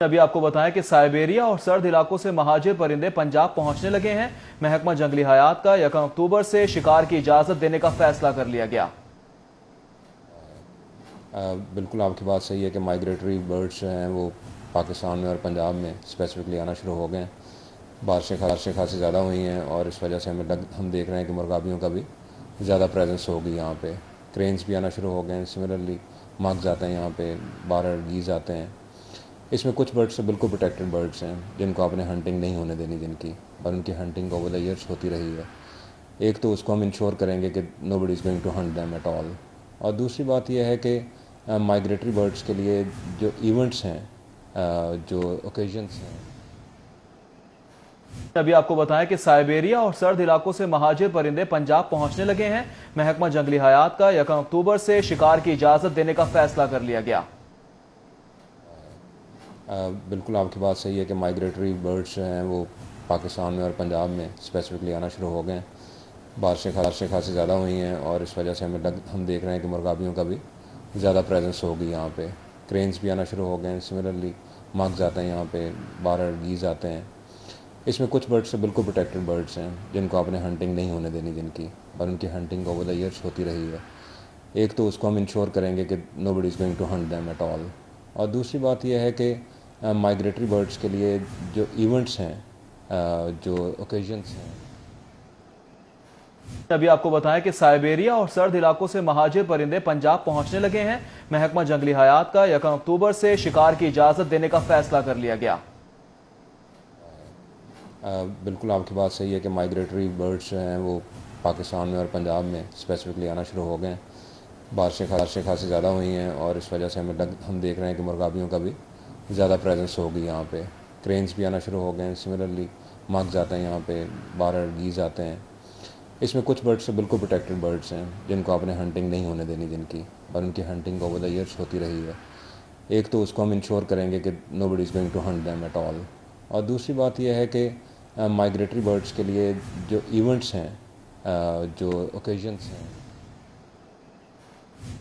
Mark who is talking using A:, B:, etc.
A: ابھی آپ کو بتائیں کہ سائبیریا اور سرد علاقوں سے مہاجر پرندے پنجاب پہنچنے لگے ہیں۔ محکمہ جنگلی حیات کا 1 اکتوبر سے شکار کی اجازت دینے کا فیصلہ کر لیا گیا۔
B: بالکل آپ کی بات صحیح ہے کہ مائگریٹری برڈز جو ہیں وہ پاکستان میں اور پنجاب میں اسپیسیفکلی آنا شروع ہو گئے ہیں۔ بارشیں خاصی زیادہ ہوئی ہیں اور اس وجہ سے ہم دیکھ رہے ہیں کہ مرغابیوں کا بھی زیادہ پریزنس ہوگی یہاں پہ۔ کرینز بھی آنا شروع ہو گئے ہیں، سملرلی مگز آتے ہیں یہاں پہ، گیز آتے ہیں۔ اس میں کچھ برڈس تو بالکل پروٹیکٹڈ برڈس ہیں جن کو آپ نے ہنٹنگ نہیں ہونے دینی، جن کی اور ان کی ہنٹنگ اوور دا ایئرس ہوتی رہی ہے۔ ایک تو اس کو ہم انشور کریں گے کہ nobody is going to hunt them at all, اور دوسری بات یہ ہے کہ مائگریٹری برڈس کے لیے جو ایونٹس ہیں، جو اوکیزنس ہیں۔
A: ابھی آپ کو بتائیں کہ سائبیریا اور سرد علاقوں سے مہاجر پرندے پنجاب پہنچنے لگے ہیں۔ محکمہ جنگلی حیات کا 1 اکتوبر سے شکار کی اجازت دینے کا فیصلہ کر لیا گیا۔
B: بالکل آپ کی بات صحیح ہے کہ مائگریٹری برڈز جو ہیں وہ پاکستان میں اور پنجاب میں اسپیسیفکلی آنا شروع ہو گئے ہیں۔ بارشیں خاصی زیادہ ہوئی ہیں اور اس وجہ سے ہم دیکھ رہے ہیں کہ مرغابیوں کا بھی زیادہ پریزنس ہوگی یہاں پہ۔ کرینز بھی آنا شروع ہو گئے ہیں، سملرلی مگز آتے ہیں یہاں پہ، گیز آتے ہیں۔ اس میں کچھ برڈس تو بالکل پروٹیکٹڈ برڈس ہیں جن کو آپ نے ہنٹنگ نہیں ہونے دینی، جن کی اور ان کی ہنٹنگ اوور دا ایئرس ہوتی رہی ہے۔ ایک تو اس کو ہم انشور کریں گے کہ nobody is going to hunt them at all, اور دوسری بات یہ ہے کہ مائگریٹری برڈس کے لیے جو ایونٹس ہیں، جو اوکیزنس ہیں۔
A: ابھی آپ کو بتائیں کہ سائبیریا اور سرد علاقوں سے مہاجر پرندے پنجاب پہنچنے لگے ہیں۔ محکمہ جنگلی حیات کا 1 اکتوبر سے شکار کی اجازت دینے کا فیصلہ کر لیا گیا۔
B: بالکل آپ کی بات صحیح ہے کہ مائگریٹری برڈز جو ہیں وہ پاکستان میں اور پنجاب میں اسپیسیفکلی آنا شروع ہو گئے ہیں۔ بارشیں خاصی زیادہ ہوئی ہیں اور اس وجہ سے ہم دیکھ رہے ہیں کہ مرغابیوں کا بھی زیادہ پریزنس ہوگی یہاں پہ۔ کرینز بھی آنا شروع ہو گئے ہیں، سملرلی مگز آتے ہیں یہاں پہ، گیز آتے ہیں۔ اس میں کچھ برڈس تو بالکل پروٹیکٹڈ برڈس ہیں جن کو آپ نے ہنٹنگ نہیں ہونے دینی، جن کی اور ان کی ہنٹنگ اوور دا ایئرس ہوتی رہی ہے۔ ایک تو اس کو ہم انشور کریں گے کہ nobody is going to hunt them at all, اور دوسری بات یہ ہے کہ مائگریٹری برڈس کے لیے جو ایونٹس ہیں، جو اوکیزنس ہیں۔